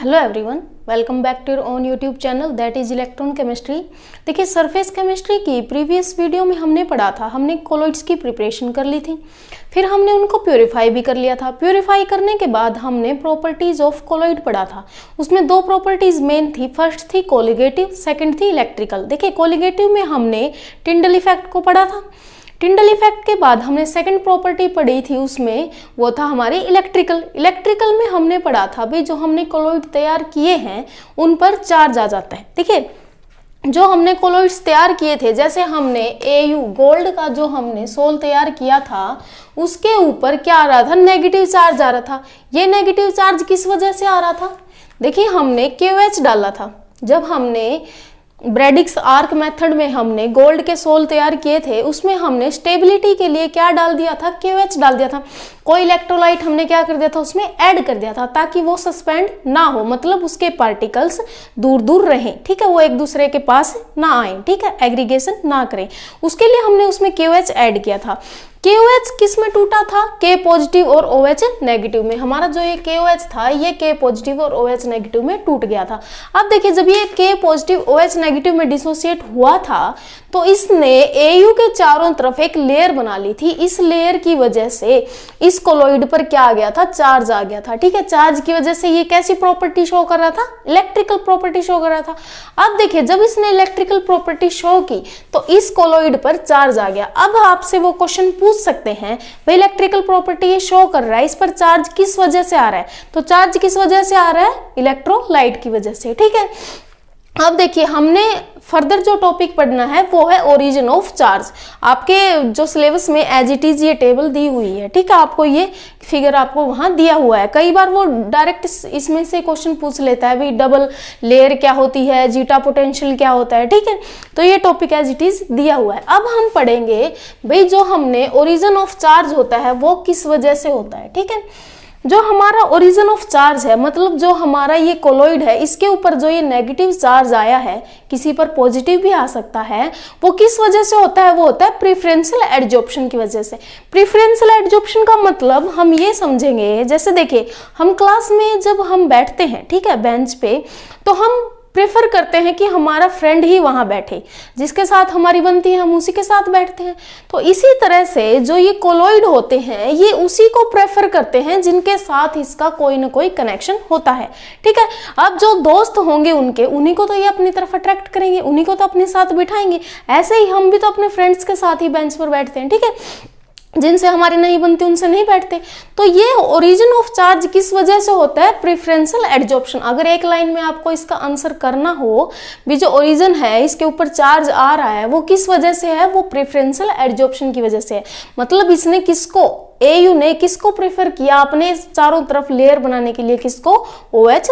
Hello everyone, welcome back to your own YouTube channel that is electron chemistry. देखिए, surface chemistry की previous video में हमने पढ़ा था, हमने कोलॉइड्स की प्रिपरेशन कर ली थी, फिर हमने उनको प्योरीफाई भी कर लिया था। प्योरीफाई करने के बाद हमने प्रॉपर्टीज ऑफ कोलॉइड पढ़ा था। उसमें दो प्रॉपर्टीज मेन थी, फर्स्ट थी कोलिगेटिव, सेकंड थी इलेक्ट्रिकल। देखिए, कोलिगेटिव में हमने टिंडल इफेक्ट को पढ़ा था। टिंडल इफेक्ट के बाद हमने सेकंड प्रॉपर्टी पढ़ी थी, उसमें वो था हमारी इलेक्ट्रिकल। इलेक्ट्रिकल में हमने पढ़ा था भाई, जो हमने कोलॉइड तैयार किए हैं उन पर चार्ज आ जाता है। देखिए, जो हमने कोलॉइड्स तैयार किए थे, जैसे हमने AU गोल्ड का जो हमने सोल तैयार किया था, उसके ऊपर क्या आ रहा था? नेगेटिव चार्ज आ रहा था। ये नेगेटिव चार्ज किस वजह से आ रहा था? देखिए, हमने KOH डाला था। जब हमने ब्रैडिक्स आर्क मेथड में हमने गोल्ड के सोल तैयार किए थे, उसमें हमने स्टेबिलिटी के लिए क्या डाल दिया था? KOH डाल दिया था। कोई इलेक्ट्रोलाइट हमने क्या कर दिया था? उसमें ऐड कर दिया था, ताकि वो सस्पेंड ना हो, मतलब उसके पार्टिकल्स दूर दूर रहें। ठीक है, वो एक दूसरे के पास ना आए, ठीक है, एग्रीगेशन ना करें। उसके लिए हमने उसमें KOH ऐड किया था। KOH किस में टूटा था? K पॉजिटिव और OH नेगेटिव में। हमारा जो ये KOH था, ये K पॉजिटिव और OH नेगेटिव में टूट गया था। अब देखिए, जब ये K पॉजिटिव OH नेगेटिव में डिसोसिएट हुआ था, तो इसने AU के चारों तरफ एक लेयर बना ली थी। इस लेयर की वजह से इस कोलॉइड पर क्या आ गया था? चार्ज आ गया था। ठीक है, चार्ज की वजह से ये कैसी प्रॉपर्टी शो कर रहा था? इलेक्ट्रिकल प्रॉपर्टी शो कर रहा था। अब देखिए, जब इसने इलेक्ट्रिकल प्रॉपर्टी शो की, तो इस कोलॉइड पर चार्ज आ गया। अब आपसे वो क्वेश्चन पूछ सकते हैं, भाई इलेक्ट्रिकल प्रॉपर्टी ये शो कर रहा है, इस पर चार्ज किस वजह से आ रहा है? तो चार्ज किस वजह से आ रहा है? इलेक्ट्रोलाइट की वजह से। ठीक है, अब देखिए, हमने फर्दर जो टॉपिक पढ़ना है वो है ओरिजिन ऑफ चार्ज। आपके जो सिलेबस में एज इट इज ये टेबल दी हुई है। ठीक है, आपको ये फिगर आपको वहां दिया हुआ है। कई बार वो डायरेक्ट इसमें से क्वेश्चन पूछ लेता है, भाई डबल लेयर क्या होती है, जीटा पोटेंशियल क्या होता है। ठीक है, तो ये टॉपिक एज इट इज दिया हुआ है। अब हम पढ़ेंगे भाई, जो हमने ओरिजिन ऑफ चार्ज होता है वो किस वजह से होता है। ठीक है, जो हमारा ओरिजिन ऑफ चार्ज है, मतलब जो हमारा ये कोलॉइड है, इसके ऊपर जो ये नेगेटिव चार्ज आया है, किसी पर पॉजिटिव भी आ सकता है, वो किस वजह से होता है? वो होता है प्रेफरेंशियल एडजॉर्प्शन की वजह से। प्रेफरेंशियल एडजॉर्प्शन का मतलब हम ये समझेंगे, जैसे देखिए, हम क्लास में जब हम बैठते हैं, ठीक है, बेंच पे, तो हम प्रेफर करते हैं कि हमारा फ्रेंड ही वहां बैठे, जिसके साथ हमारी बनती है, हम उसी के साथ बैठते हैं। तो इसी तरह से जो ये कोलॉइड होते हैं, ये उसी को प्रेफर करते हैं जिनके साथ इसका कोई ना कोई कनेक्शन होता है। ठीक है, अब जो दोस्त होंगे उन्हीं को तो ये अपनी तरफ अट्रैक्ट करेंगे, उन्हीं को तो अपने साथ बिठाएंगे। ऐसे ही हम भी तो अपने फ्रेंड्स के साथ ही बेंच पर बैठते हैं। ठीक है, जिनसे हमारी नहीं बनती उनसे नहीं बैठते। तो ये ओरिजिन ऑफ चार्ज किस वजह से होता है? Preferential adsorption. अगर एक लाइन में आपको इसका आंसर करना हो, भी जो ओरिजिन है, इसके ऊपर चार्ज आ रहा है, वो किस वजह से है? वो प्रेफरेंशियल एडजॉर्प्शन की वजह से है। मतलब इसने किसको, AU ने किसको प्रेफर किया अपने चारों तरफ लेयर बनाने के लिए? किसको? OH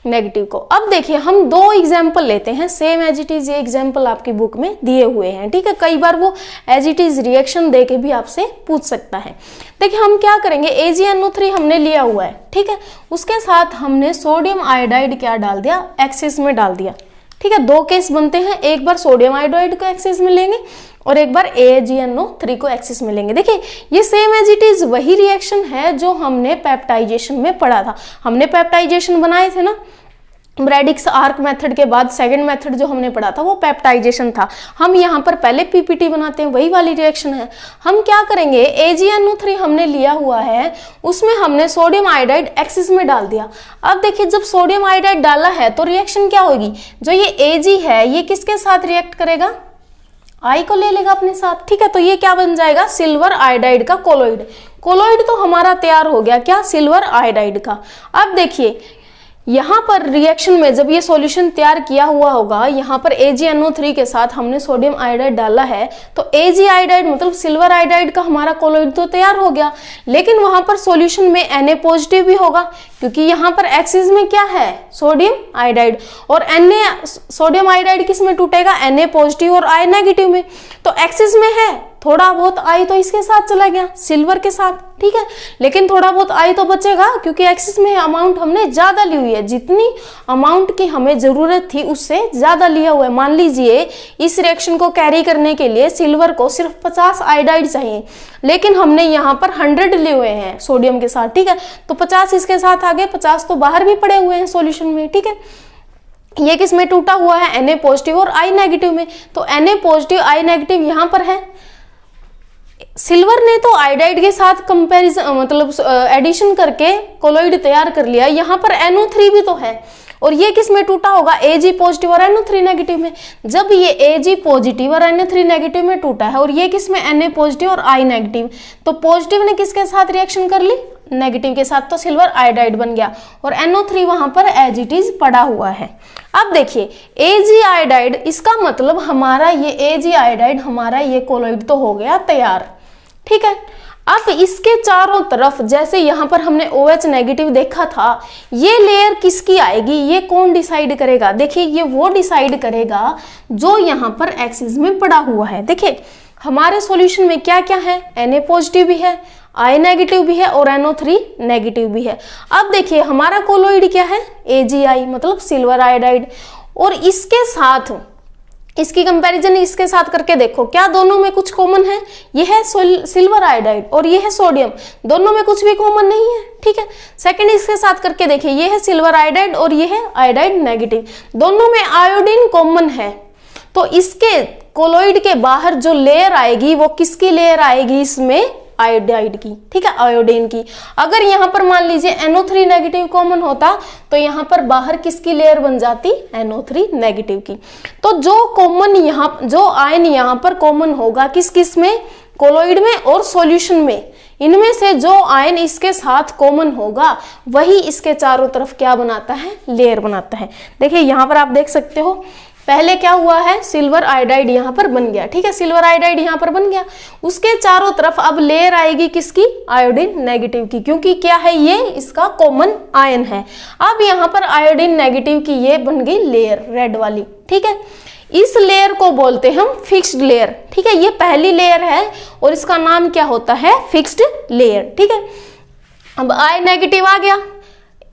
नेगेटिव को। अब देखिए, हम दो एग्जाम्पल लेते हैं, सेम एज इट इज। ये एग्जाम्पल आपकी बुक में दिए हुए हैं। ठीक है, कई बार वो एज इट इज रिएक्शन दे के भी आपसे पूछ सकता है। देखिए, हम क्या करेंगे, AgNO3 हमने लिया हुआ है, ठीक है, उसके साथ हमने सोडियम आयोडाइड क्या डाल दिया? एक्सिस में डाल दिया। ठीक है, दो केस बनते हैं, एक बार सोडियम आयोडाइड को एक्सिस में लेंगे और एक बार AgNO3 को एक्सिस में लेंगे। देखिए, ये सेम एज इट इज वही रिएक्शन है जो हमने पेप्टाइजेशन में पढ़ा था। हमने पेप्टाइजेशन बनाए थे ना, ब्रैडिक्स आर्क मेथड के बाद सेकंड मेथड जो हमने पढ़ा था वो पेप्टाइजेशन था। हम यहाँ पर पहले PPT बनाते हैं, वही वाली रिएक्शन है। हम क्या करेंगे, AgNO3 हमने लिया हुआ है, उसमें हमने सोडियम आयोडाइड एक्सिस में डाल दिया। अब देखिए, जब सोडियम आयोडाइड डाला है तो रिएक्शन क्या होगी? जो ये Ag है, ये किसके साथ रिएक्ट करेगा? I को ले लेगा अपने साथ। ठीक है, तो ये क्या बन जाएगा? सिल्वर आयोडाइड का कोलॉइड। कोलॉइड तो हमारा तैयार हो गया, क्या? सिल्वर आयोडाइड का। अब देखिए, यहाँ पर रिएक्शन में जब ये सॉल्यूशन तैयार किया हुआ होगा, यहाँ पर AgNO3 के साथ हमने सोडियम आयोडाइड डाला है, तो Ag आयोडाइड मतलब सिल्वर आयोडाइड का हमारा कोलॉइड तो तैयार हो गया। लेकिन वहां पर सॉल्यूशन में Na पॉजिटिव भी होगा, क्योंकि यहाँ पर एक्सिस में क्या है? Sodium iodide. और सोडियम आयोडाइड किस में टूटेगा? Na पॉजिटिव और I नेगेटिव में। तो एक्सिस में है थोड़ा बहुत आई तो इसके साथ चला गया, सिल्वर के साथ, ठीक है। लेकिन थोड़ा बहुत आई तो बचेगा, क्योंकि एक्सिस में अमाउंट हमने ज्यादा ली हुई है, जितनी अमाउंट की हमें जरूरत थी उससे ज्यादा लिया हुआ है। मान लीजिए इस रिएक्शन को कैरी करने के लिए सिल्वर को सिर्फ 50 आयोडाइड चाहिए, लेकिन हमने यहाँ पर 100 लिए हुए हैं सोडियम के साथ, ठीक है। तो 50 इसके साथ आ गए, 50 तो बाहर भी पड़े हुए हैं सॉल्यूशन में, ठीक है। ये किस में टूटा हुआ है, Na पॉजिटिव और I नेगेटिव में। तो Na पॉजिटिव I नेगेटिव यहाँ पर है। सिल्वर ने तो आयोडाइड के साथ कंपैरिजन मतलब एडिशन करके कोलोइड तैयार कर लिया, यहाँ पर NO3 भी तो है, और ये किस में टूटा होगा, Ag पॉजिटिव और NO3 नेगेटिव में। जब ये Ag पॉजिटिव और NO3 नेगेटिव में टूटा है और ये किस में Na पॉजिटिव और I नेगेटिव, तो पॉजिटिव ने किसके साथ रिएक्शन कर ली, नेगेटिव के साथ, तो सिल्वर आयोडाइड बन गया और NO3 वहां पर एज इट इज पड़ा हुआ है। अब देखिए Ag आयोडाइड, इसका मतलब हमारा ये Ag आयोडाइड हमारा ये कोलोइड तो हो गया तैयार, ठीक है। अब इसके चारों तरफ जैसे यहाँ पर हमने OH नेगेटिव देखा था, ये लेयर किसकी आएगी, ये कौन डिसाइड करेगा, देखिए ये वो डिसाइड करेगा जो यहाँ पर एक्सिस में पड़ा हुआ है। देखिए हमारे सॉल्यूशन में क्या क्या है, Na पॉजिटिव भी है, I नेगेटिव भी है और NO3 नेगेटिव भी है। अब देखिए हमारा कोलोइड क्या है, AgI मतलब सिल्वर आयोडाइड, और इसके साथ इसकी कंपैरिजन इसके साथ करके देखो, क्या दोनों में कुछ कॉमन है, ये है सिल्वर आयोडाइड और ये है सोडियम, दोनों में कुछ भी कॉमन नहीं है, ठीक है। सेकंड इसके साथ करके देखिए, ये है सिल्वर आयोडाइड और ये है आयोडाइड नेगेटिव, दोनों में आयोडीन कॉमन है। तो इसके कोलोइड के बाहर जो लेयर आएगी वो किसकी लेयर आएगी, इसमें आयोडाइड की, ठीक है, आयोडीन की। अगर यहाँ पर मान लीजिए NO3 नेगेटिव कॉमन होता तो यहाँ पर बाहर किसकी लेयर बन जाती, NO3 नेगेटिव की। तो जो कॉमन यहाँ, जो आयन यहाँ पर कॉमन होगा किस किस में, कोलोइड में और सॉल्यूशन में, इनमें से जो आयन इसके साथ कॉमन होगा वही इसके चारों तरफ क्या बनाता है, लेयर बनाता है। देखिए यहाँ पर आप देख सकते हो, पहले क्या हुआ है, सिल्वर आयोडाइड यहाँ पर बन गया, ठीक है, सिल्वर आयोडाइड यहाँ पर बन गया, उसके चारों तरफ अब लेयर आएगी किसकी, आयोडीन नेगेटिव की, क्योंकि क्या है, ये इसका कॉमन आयन है। अब यहाँ पर आयोडीन नेगेटिव की ये बन गई लेयर रेड वाली, ठीक है। इस लेयर को बोलते हैं हम फिक्स्ड लेयर, ठीक है, ये पहली लेयर है और इसका नाम क्या होता है, फिक्स्ड लेयर, ठीक है। अब I नेगेटिव आ गया,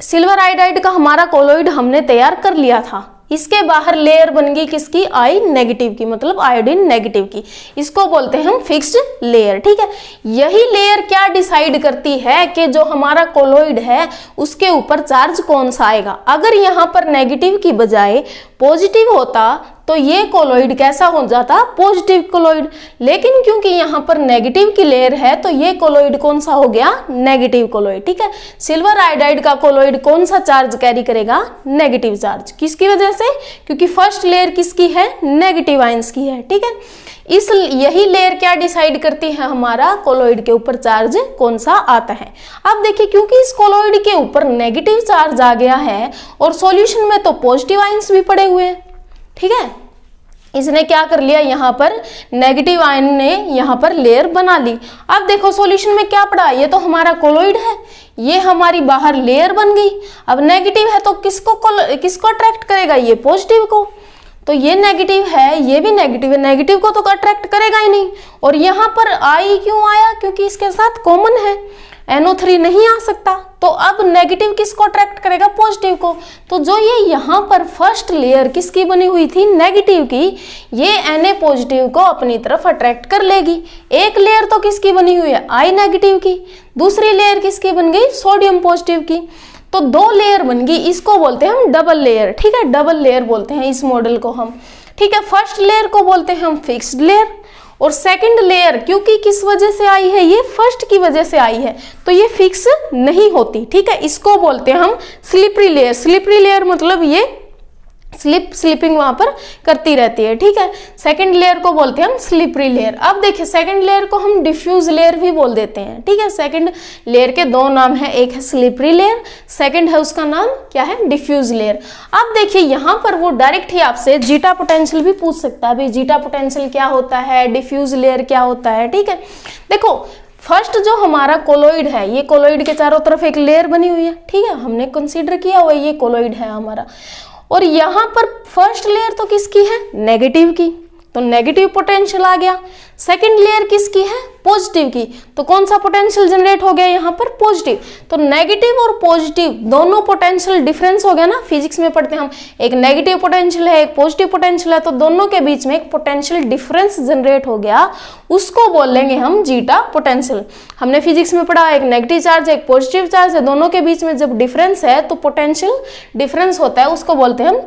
सिल्वर आयोडाइड का हमारा कोलोइड हमने तैयार कर लिया था, इसके बाहर लेयर बन गई किसकी, I नेगेटिव की, मतलब आयोडीन नेगेटिव की, इसको बोलते हैं हम फिक्स्ड लेयर, ठीक है। यही लेयर क्या डिसाइड करती है कि जो हमारा कोलोइड है उसके ऊपर चार्ज कौन सा आएगा। अगर यहाँ पर नेगेटिव की बजाय पॉजिटिव होता तो ये कोलोइड कैसा हो जाता, पॉजिटिव कोलोइड, लेकिन क्योंकि यहाँ पर नेगेटिव की लेयर है तो ये कोलोइड कौन सा हो गया, नेगेटिव कोलोइड, ठीक है। सिल्वर आयोडाइड का कोलोइड कौन सा चार्ज कैरी करेगा, नेगेटिव चार्ज, किसकी वजह से, क्योंकि फर्स्ट लेयर किसकी है, नेगेटिव आयंस की है, ठीक है। इस यही लेयर क्या डिसाइड करती है, हमारा कोलोइड के ऊपर चार्ज कौन सा आता है। अब देखिए क्योंकि इस कोलोइड के ऊपर नेगेटिव चार्ज आ गया है और सॉल्यूशन में तो पॉजिटिव आयंस भी पड़े हुए हैं, ठीक है, इसने क्या कर लिया, यहाँ पर नेगेटिव आयन ने यहाँ पर लेयर बना ली। अब देखो सॉल्यूशन में क्या पड़ा, ये तो हमारा कोलोइड है, ये हमारी बाहर लेयर बन गई। अब नेगेटिव है तो किसको अट्रैक्ट करेगा, ये पॉजिटिव को, तो ये नेगेटिव है, ये भी नेगेटिव है, नेगेटिव को तो अट्रैक्ट करेगा ही नहीं। और यहाँ पर I क्यों आया, क्योंकि इसके साथ कॉमन है, NO3 नहीं आ सकता, तो अब नेगेटिव किसको अट्रैक्ट करेगा, पॉजिटिव को। तो जो ये यहाँ पर फर्स्ट लेयर किसकी बनी हुई थी, नेगेटिव की, ये Na पॉजिटिव को अपनी तरफ अट्रैक्ट कर लेगी। एक लेयर तो किसकी बनी हुई है, I नेगेटिव की, दूसरी लेयर किसकी बन गई, सोडियम पॉजिटिव की, तो दो लेयर बन गई, इसको बोलते हैं हम डबल लेयर, ठीक है, डबल लेयर बोलते हैं इस मॉडल को हम, ठीक है। फर्स्ट लेयर को बोलते हैं हम फिक्स्ड लेयर, और सेकंड लेयर क्योंकि किस वजह से आई है, ये फर्स्ट की वजह से आई है, तो ये फिक्स नहीं होती, ठीक है, इसको बोलते हैं हम स्लिपरी लेयर। स्लिपरी लेयर मतलब ये स्लिपिंग वहां पर करती रहती है, ठीक है। सेकंड लेयर को बोलते हैं हम स्लिपरी लेयर। अब देखिए सेकंड लेयर को हम डिफ्यूज लेयर भी बोल देते हैं, ठीक है। सेकंड लेयर के दो नाम है, एक है स्लिपरी लेयर, सेकंड है उसका नाम क्या है, डिफ्यूज लेयर। अब देखिए यहाँ पर वो डायरेक्ट ही आपसे जीटा पोटेंशियल भी पूछ सकता है, भाई जीटा पोटेंशियल क्या होता है, डिफ्यूज लेयर क्या होता है, ठीक है। देखो फर्स्ट जो हमारा कोलोइड है, ये कोलोइड के चारों तरफ एक लेयर बनी हुई है, ठीक है, हमने कंसीडर किया हुआ ये कोलोइड है हमारा, और यहाँ पर फर्स्ट लेयर तो किसकी है, नेगेटिव की, तो नेगेटिव पोटेंशियल आ गया। सेकंड लेयर किसकी है? पॉजिटिव की, तो कौन सा पोटेंशियल जनरेट हो गया यहाँ पर? पॉजिटिव। तो नेगेटिव और पॉजिटिव दोनों पोटेंशियल डिफरेंस हो गया ना, फिजिक्स में पढ़ते हैं हम, एक नेगेटिव पोटेंशियल है एक पॉजिटिव पोटेंशियल है, तो दोनों के बीच में एक पोटेंशियल डिफरेंस जनरेट हो गया, उसको बोलेंगे हम जीटा पोटेंशियल। हमने फिजिक्स में पढ़ा एक नेगेटिव चार्ज है एक पॉजिटिव चार्ज है, दोनों के बीच में जब डिफरेंस है तो पोटेंशियल डिफरेंस होता है, उसको बोलते हैं हम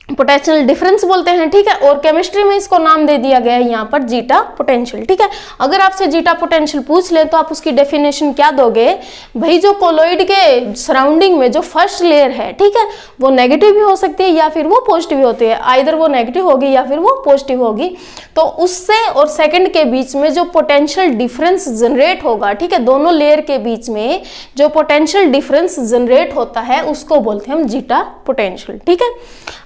पोटेंशियल डिफरेंस बोलते हैं। ठीक है, और केमिस्ट्री में इसको नाम दे दिया गया है यहाँ पर जीटा पोटेंशियल। ठीक है, अगर आपसे जीटा पोटेंशियल पूछ ले तो आप उसकी डेफिनेशन क्या दोगे? भाई जो कोलॉइड के सराउंडिंग में जो फर्स्ट लेयर है, ठीक है, वो नेगेटिव भी हो सकती है या फिर वो पॉजिटिव भी होती है, आइदर वो नेगेटिव होगी या फिर वो पॉजिटिव होगी। तो उससे और सेकंड के बीच में जो पोटेंशियल डिफरेंस जनरेट होगा, ठीक है, दोनों लेयर के बीच में जो पोटेंशियल डिफरेंस जनरेट होता है उसको बोलते हैं हम जीटा पोटेंशियल। ठीक है,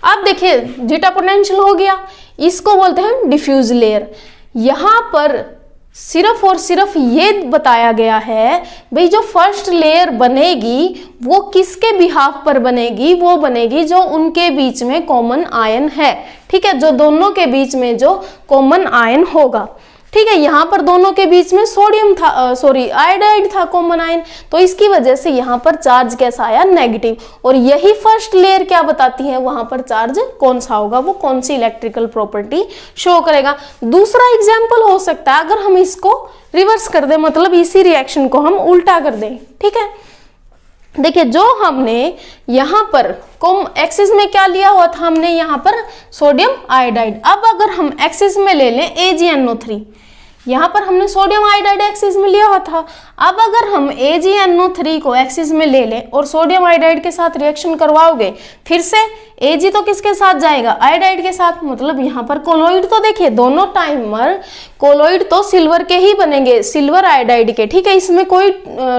अब देखिए जीटा पोटेंशियल हो गया, इसको बोलते हैं डिफ्यूज लेयर। यहां पर सिर्फ और सिर्फ ये बताया गया है भाई जो फर्स्ट लेयर बनेगी वो किसके बिहाफ पर बनेगी? वो बनेगी जो उनके बीच में कॉमन आयन है। ठीक है, जो दोनों के बीच में जो कॉमन आयन होगा। ठीक है, यहाँ पर दोनों के बीच में सोडियम था, आयोडाइड था कॉमन आयन, तो इसकी वजह से यहाँ पर चार्ज कैसा आया? नेगेटिव। और यही फर्स्ट लेयर क्या बताती है? वहां पर चार्ज कौन सा होगा, वो कौन सी इलेक्ट्रिकल प्रॉपर्टी शो करेगा। दूसरा एग्जाम्पल हो सकता है अगर हम इसको रिवर्स कर दें, मतलब इसी रिएक्शन को हम उल्टा कर दें। ठीक है, देखिए जो हमने यहाँ पर एक्सिस में क्या लिया हुआ था? हमने यहाँ पर सोडियम आयोडाइड। अब अगर हम एक्सिस में ले लें AgNO3, यहाँ पर हमने सोडियम आयोडाइड एक्सिस में लिया हुआ था। अब अगर हम AgNO3 को एक्सिस में ले लें और सोडियम आयोडाइड के साथ रिएक्शन करवाओगे, फिर से Ag तो किसके साथ जाएगा? आयोडाइड के साथ। मतलब यहाँ पर कोलॉइड तो देखिए दोनों टाइमर कोलॉइड तो सिल्वर के ही बनेंगे, सिल्वर आयोडाइड के। ठीक है, इसमें कोई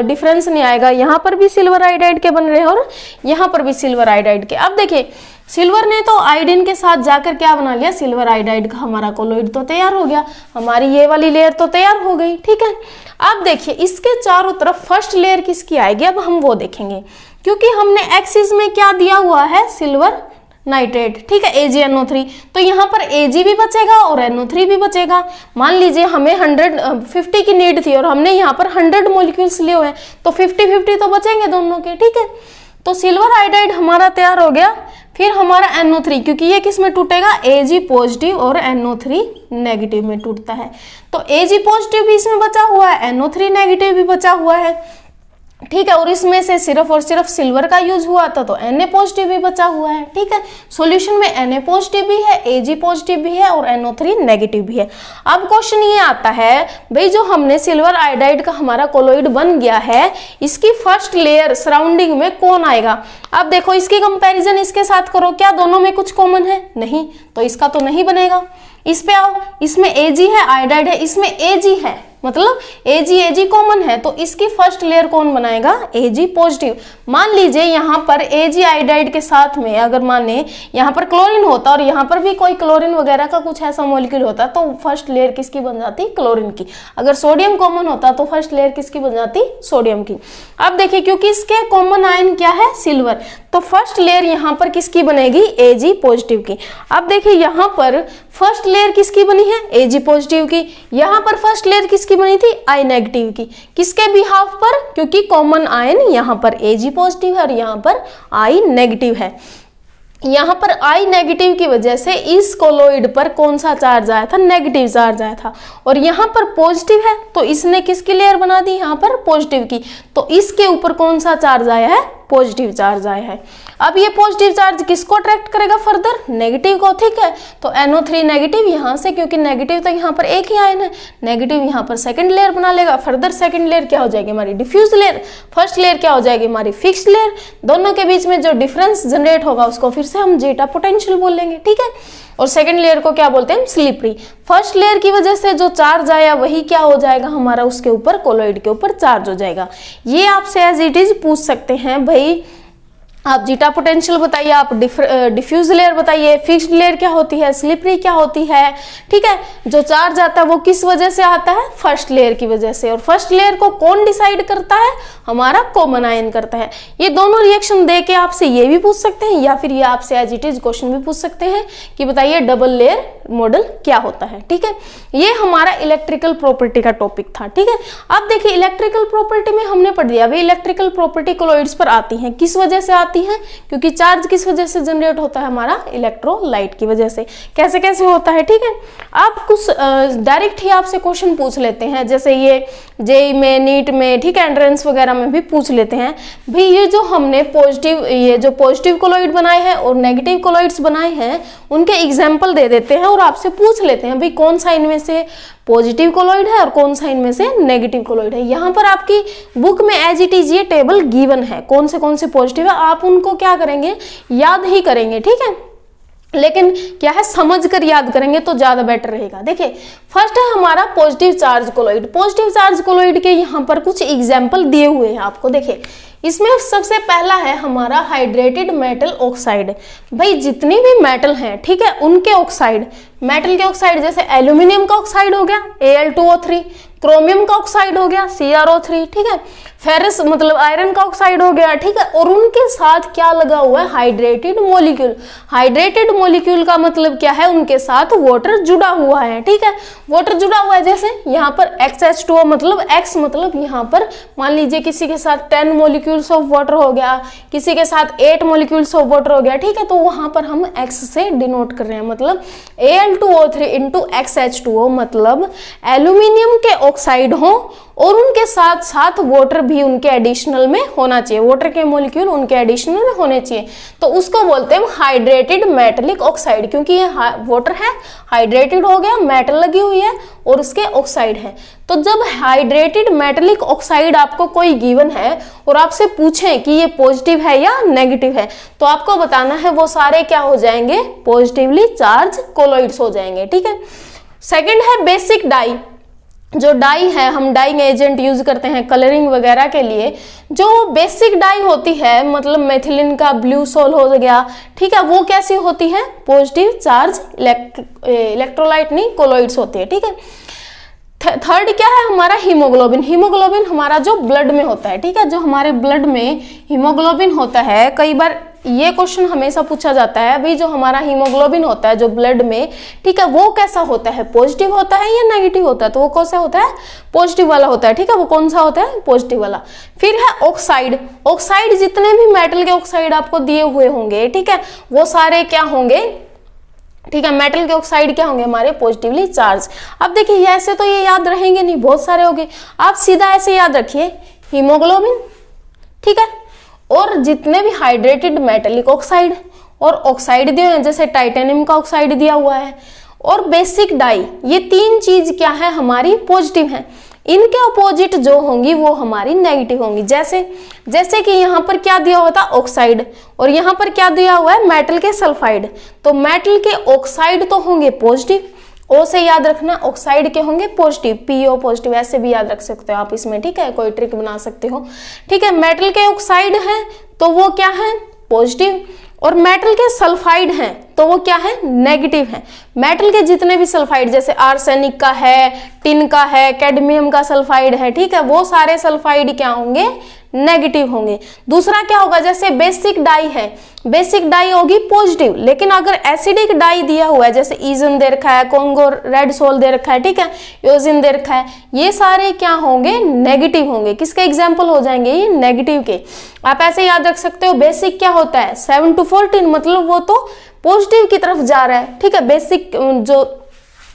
डिफरेंस नहीं आएगा, यहाँ पर भी सिल्वर आयोडाइड के बन रहे हैं और यहाँ पर भी सिल्वर आयोडाइड के। अब देखिए सिल्वर ने तो आयोडीन के साथ जाकर क्या बना लिया? सिल्वर आयोडाइड का हमारा कोलॉइड तो तैयार हो गया, हमारी ये वाली लेयर तो तैयार हो गई। ठीक है, अब देखिए इसके चारों तरफ फर्स्ट लेयर किसकी आएगी? अब हम वो देखेंगे, क्योंकि हमने एक्सिस में क्या दिया हुआ है? Silver nitrate. ठीक है, AgNO3, तो यहाँ पर Ag भी बचेगा और NO3 भी बचेगा। मान लीजिए हमें 150 की नीड थी और हमने यहाँ पर 100 मॉलिक्यूल्स लिए हुए हैं, तो 50-50 तो बचेंगे दोनों के। ठीक है, तो सिल्वर आयोडाइड हमारा तैयार हो गया। फिर हमारा NO3, क्योंकि ये किस में टूटेगा? Ag पॉजिटिव और NO3 नेगेटिव में टूटता है, तो Ag पॉजिटिव भी इसमें बचा हुआ है, NO3 नेगेटिव भी बचा हुआ है। ठीक है, और इसमें से सिर्फ और सिर्फ सिल्वर का यूज हुआ था, तो Na पॉजिटिव भी बचा हुआ है। ठीक है, सॉल्यूशन में Na पॉजिटिव भी है, Ag पॉजिटिव भी है और NO3 नेगेटिव भी है। अब क्वेश्चन ये आता है भाई जो हमने सिल्वर आयोडाइड का हमारा कोलॉइड बन गया है, इसकी फर्स्ट लेयर सराउंडिंग में कौन आएगा? अब देखो इसकी कंपैरिजन इसके साथ करो, क्या दोनों में कुछ कॉमन है? नहीं, तो इसका तो नहीं बनेगा। इस पे आओ, इसमें Ag है, आयोडाइड है, इसमें Ag है, मतलब Ag कॉमन है, तो इसकी फर्स्ट लेयर कौन बनाएगा? Ag positive. मान लीजिए यहाँ पर Ag आयोडाइड के साथ में अगर माने यहाँ पर क्लोरीन होता और यहाँ पर भी कोई क्लोरीन वगैरह का कुछ ऐसा मॉलिक्यूल होता, तो फर्स्ट लेयर किसकी बन जाती? क्लोरीन की। अगर सोडियम कॉमन होता तो फर्स्ट लेयर किसकी बन जाती? सोडियम की। अब देखिए क्योंकि इसके कॉमन आयन क्या है? सिल्वर, तो फर्स्ट लेयर यहाँ पर किसकी बनेगी? Ag पॉजिटिव की। अब देखिए यहाँ पर फर्स्ट लेयर किसकी बनी है? Ag पॉजिटिव की। यहाँ पर फर्स्ट लेयर किसकी बनी थी? I नेगेटिव की। किसके बिहाफ पर? क्योंकि कॉमन आयन यहाँ पर Ag पॉजिटिव है और यहाँ पर I नेगेटिव है। यहाँ पर I नेगेटिव की वजह से इस कोलॉइड पर कौन सा चार्ज आया था? नेगेटिव चार्ज आया था, और यहाँ पर पॉजिटिव है तो इसने किसकी लेयर बना दी? यहाँ पर पॉजिटिव की, तो इसके ऊपर कौन सा चार्ज आया है? पॉजिटिव चार्ज आया है। अब ये पॉजिटिव चार्ज किसको अट्रैक्ट करेगा? फर्दर नेगेटिव को। ठीक है, तो NO3 नेगेटिव यहाँ से, क्योंकि नेगेटिव तो यहाँ पर एक ही आयन है, नेगेटिव यहाँ पर सेकंड लेयर बना लेगा। फर्दर सेकंड लेयर क्या हो जाएगी? हमारी डिफ्यूज लेयर। फर्स्ट लेयर क्या हो जाएगी? हमारी फिक्स्ड लेयर। दोनों के बीच में जो डिफरेंस जनरेट होगा उसको फिर से हम जीटा पोटेंशियल बोल लेंगे। ठीक है, और सेकंड लेयर को क्या बोलते हैं? स्लिपरी। फर्स्ट लेयर की वजह से जो चार्ज आया वही क्या हो जाएगा? हमारा उसके ऊपर कोलॉइड के ऊपर चार्ज हो जाएगा। ये आपसे एज इट इज पूछ सकते हैं भाई आप जीटा पोटेंशियल बताइए, आप डिफ्यूज लेयर बताइए, फिक्स्ड लेयर क्या होती है, स्लिपरी क्या होती है, ठीक है। जो चार्ज आता है वो किस वजह से आता है, फर्स्ट लेयर की वजह से, और फर्स्ट लेयर को कौन डिसाइड करता है, हमारा कॉमन आयन करता है। ये दोनों रिएक्शन दे के आपसे ये भी पूछ सकते हैं, या फिर ये आपसे एज इट इज क्वेश्चन भी पूछ सकते हैं कि बताइए डबल लेयर मॉडल क्या होता है, ठीक है। ये हमारा इलेक्ट्रिकल प्रॉपर्टी का टॉपिक था, ठीक है। अब देखिए इलेक्ट्रिकल प्रॉपर्टी में हमने पढ़ लिया, अभी इलेक्ट्रिकल प्रॉपर्टी कोलॉइड्स पर आती है, किस वजह से आती है, क्योंकि चार्ज किस वजह से जनरेट होता है, हमारा इलेक्ट्रोलाइट की वजह से। कैसे कैसे होता है, ठीक है। आप कुछ डायरेक्ट ही आपसे क्वेश्चन पूछ लेते हैं, जैसे ये जेई में, नीट में, ठीक है, एंट्रेंस वगैरह में भी पूछ लेते हैं भाई ये जो हमने पॉजिटिव कोलॉइड बनाए हैं और नेगेटिव कोलॉइड्स बनाए हैं उनके एग्जाम्पल दे देते हैं और आपसे पूछ लेते हैं भाई कौन सा इनमें से पॉजिटिव कोलॉइड है और कौन सा इनमें से नेगेटिव कोलॉइड है। यहाँ पर आपकी बुक में एज इट इज ये टेबल गिवन है, कौन से पॉजिटिव है, आप उनको क्या करेंगे, याद ही करेंगे, ठीक है। लेकिन क्या है, समझ कर याद करेंगे तो ज्यादा बेटर रहेगा। देखिए फर्स्ट है हमारा positive charge colloid. Positive charge colloid के यहाँ पर कुछ एग्जाम्पल दिए हुए हैं आपको। देखिए इसमें सबसे पहला है हमारा हाइड्रेटेड मेटल ऑक्साइड। भाई जितनी भी मेटल हैं, ठीक है, उनके ऑक्साइड, मेटल के ऑक्साइड जैसे एल्यूमिनियम का ऑक्साइड हो गया Al2O3, क्रोमियम का ऑक्साइड हो गया CrO3, ठीक है, फेरस मतलब आयरन का ऑक्साइड हो गया, ठीक है, और उनके साथ क्या लगा हुआ है, हाइड्रेटेड मॉलिक्यूल। हाइड्रेटेड मॉलिक्यूल का मतलब क्या है, उनके साथ वाटर जुड़ा हुआ है, ठीक है, वाटर जुड़ा हुआ है। जैसे यहाँ पर XH2O मतलब X मतलब यहाँ पर मान लीजिए किसी के साथ 10 मॉलिक्यूल्स ऑफ वाटर हो गया, किसी के साथ 8 मॉलिक्यूल्स ऑफ वाटर हो गया, ठीक है, तो वहां पर हम X से डिनोट कर रहे हैं। मतलब Al2O3 इंटू XH2O मतलब एल्यूमिनियम के ऑक्साइड हो और उनके साथ साथ वाटर भी उनके एडिशनल में होना चाहिए, वाटर के मॉलिक्यूल उनके एडिशनल में होने चाहिए, तो उसको बोलते हैं हाइड्रेटेड मेटलिक ऑक्साइड। क्योंकि ये वाटर है, हाइड्रेटेड हो गया, मेटल लगी हुई है और उसके ऑक्साइड है। तो जब हाइड्रेटेड मेटलिक ऑक्साइड आपको कोई गिवन है और आपसे पूछें कि ये पॉजिटिव है या नेगेटिव है, तो आपको बताना है वो सारे क्या हो जाएंगे, पॉजिटिवली चार्ज कोलॉइड्स हो जाएंगे, ठीक है। सेकंड है बेसिक डाई। जो डाई है, हम डाइंग एजेंट यूज करते हैं कलरिंग वगैरह के लिए। जो बेसिक डाई होती है मतलब मेथिलीन का ब्लू सोल हो गया, ठीक है, वो कैसी होती है, पॉजिटिव चार्ज इलेक्ट्रोलाइट नहीं कोलॉइड्स होती है, ठीक है। थर्ड क्या है हमारा, हीमोग्लोबिन। हीमोग्लोबिन हमारा जो ब्लड में होता है, ठीक है, जो हमारे ब्लड में हीमोग्लोबिन होता है, कई बार ये क्वेश्चन हमेशा पूछा जाता है, भाई जो हमारा हीमोग्लोबिन होता है जो ब्लड में, ठीक है, वो कैसा होता है, पॉजिटिव होता है या नेगेटिव होता है, तो वो कौन सा होता है, पॉजिटिव वाला होता है, ठीक है, वो कौन सा होता है, पॉजिटिव वाला। फिर है ऑक्साइड। ऑक्साइड जितने भी मेटल के ऑक्साइड आपको दिए हुए होंगे, ठीक है, वो सारे क्या होंगे, ठीक है, मेटल के ऑक्साइड क्या होंगे, हमारे पॉजिटिवली चार्ज। अब देखिए ऐसे तो ये याद रहेंगे नहीं, बहुत सारे होंगे, आप सीधा ऐसे याद रखिए हीमोग्लोबिन, ठीक है, और जितने भी हाइड्रेटेड मेटलिक ऑक्साइड और ऑक्साइड दिए हैं जैसे टाइटेनियम का ऑक्साइड दिया हुआ है और बेसिक डाई, ये तीन चीज क्या है, हमारी पॉजिटिव है। इनके अपोजिट जो होंगी वो हमारी नेगेटिव होंगी। जैसे कि यहाँ पर क्या दिया हुआ था, ऑक्साइड, और यहाँ पर क्या दिया हुआ है, मेटल के सल्फाइड। तो मेटल के ऑक्साइड तो होंगे पॉजिटिव, ओ से याद रखना, ऑक्साइड के होंगे पॉजिटिव, PO पॉजिटिव, ऐसे भी याद रख सकते हो आप इसमें, ठीक है, कोई ट्रिक बना सकते हो, ठीक है। मेटल के ऑक्साइड है तो वो क्या है, पॉजिटिव, और मेटल के सल्फाइड हैं तो वो क्या है, नेगेटिव है। मेटल के जितने भी सल्फाइड जैसे आर्सेनिक का है, टिन का है, कैडमियम का सल्फाइड है, ठीक है, वो सारे सल्फाइड क्या होंगे, नेगेटिव होंगे। दूसरा क्या होगा, जैसे बेसिक डाई है, बेसिक डाई होगी पॉजिटिव, लेकिन अगर एसिडिक डाई दिया हुआ है जैसे ईजन दे रखा है, कॉन्गो रेड सोल दे रखा है, ठीक है, योजिन दे रखा है, ये सारे क्या होंगे, नेगेटिव होंगे। किसके एग्जाम्पल हो जाएंगे, ये नेगेटिव के। आप ऐसे याद रख सकते हो, बेसिक क्या होता है, 7 to 14 मतलब वो तो पॉजिटिव की तरफ जा रहा है, ठीक है। बेसिक जो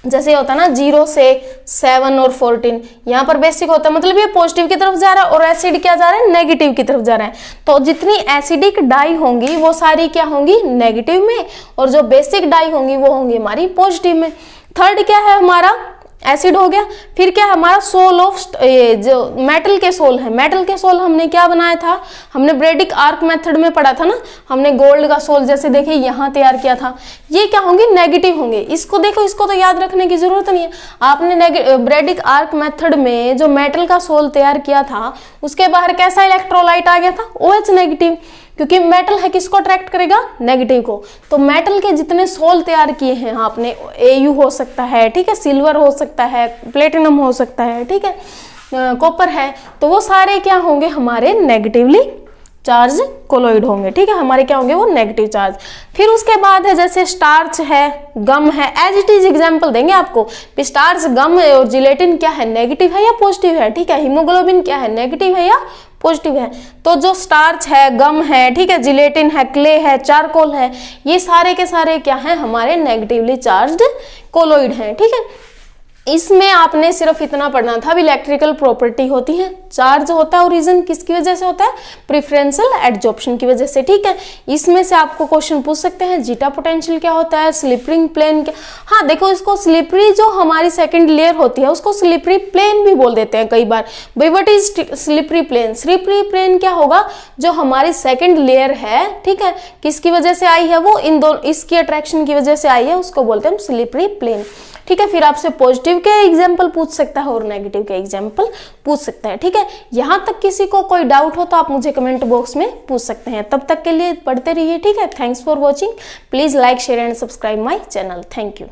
जैसे होता है ना 0 से 7 और 14, यहाँ पर बेसिक होता है मतलब ये पॉजिटिव की तरफ जा रहा है, और एसिड क्या जा रहा है, नेगेटिव की तरफ जा रहा है। तो जितनी एसिडिक डाई होंगी वो सारी क्या होंगी, नेगेटिव में, और जो बेसिक डाई होंगी वो होंगी हमारी पॉजिटिव में। थर्ड क्या है हमारा, एसिड हो गया। फिर क्या है हमारा सोल ऑफ, जो मेटल के सोल है, मेटल के सोल हमने क्या बनाया था, हमने ब्रेडिक आर्क मेथड में पढ़ा था ना, हमने गोल्ड का सोल जैसे देखिए यहाँ तैयार किया था, ये क्या होंगे, नेगेटिव होंगे। इसको देखो, इसको तो याद रखने की जरूरत नहीं है, आपने ब्रेडिक आर्क मेथड में जो मेटल का सोल तैयार किया था उसके बाहर कैसा इलेक्ट्रोलाइट आ गया था, OH नेगेटिव, क्योंकि मेटल है किसको अट्रैक्ट करेगा, नेगेटिव को। तो मेटल के जितने सोल तैयार किए हैं आपने, Au हो सकता है, ठीक है, सिल्वर हो सकता है, प्लेटिनम हो सकता है, ठीक है, कॉपर है, तो वो सारे क्या होंगे, हमारे नेगेटिवली चार्ज कोलॉइड होंगे, ठीक है, हमारे क्या होंगे, वो नेगेटिव चार्ज। फिर उसके बाद है जैसे स्टार्च है, गम है, एज इट इज एग्जांपल देंगे आपको। स्टार्च, गम और जिलेटिन क्या है, नेगेटिव है या पॉजिटिव है, ठीक है, हीमोग्लोबिन क्या है, नेगेटिव है या पॉजिटिव है। तो जो स्टार्च है, गम है, ठीक है, जिलेटिन है, क्ले है, चारकोल है, ये सारे के सारे क्या है, हमारे नेगेटिवली चार्ज्ड कोलॉइड हैं, ठीक है। इसमें आपने सिर्फ इतना पढ़ना था, इलेक्ट्रिकल प्रॉपर्टी होती है, चार्ज होता है, ओरिजिन किसकी वजह से होता है, प्रेफरेंशियल एडजॉर्प्शन की वजह से, ठीक है। इसमें से आपको क्वेश्चन पूछ सकते हैं, जीटा पोटेंशियल क्या होता है, स्लिपरी प्लेन क्या, हाँ देखो इसको स्लिपरी जो हमारी सेकंड लेयर होती है उसको स्लिपरी प्लेन भी बोल देते हैं कई बार। भाई what is slippery plane, slippery plane क्या होगा, जो हमारी सेकंड लेयर है, ठीक है, किसकी वजह से आई है, वो इन दोनों, इसकी अट्रैक्शन की वजह से आई है, उसको बोलते हैं स्लिपरी प्लेन, ठीक है। फिर आपसे पॉजिटिव के एग्जाम्पल पूछ सकता है और नेगेटिव के एग्जाम्पल पूछ सकता है, ठीक है। यहां तक किसी को कोई डाउट हो तो आप मुझे कमेंट बॉक्स में पूछ सकते हैं। तब तक के लिए पढ़ते रहिए, ठीक है। Thanks for watching, please like share and subscribe my channel. Thank you.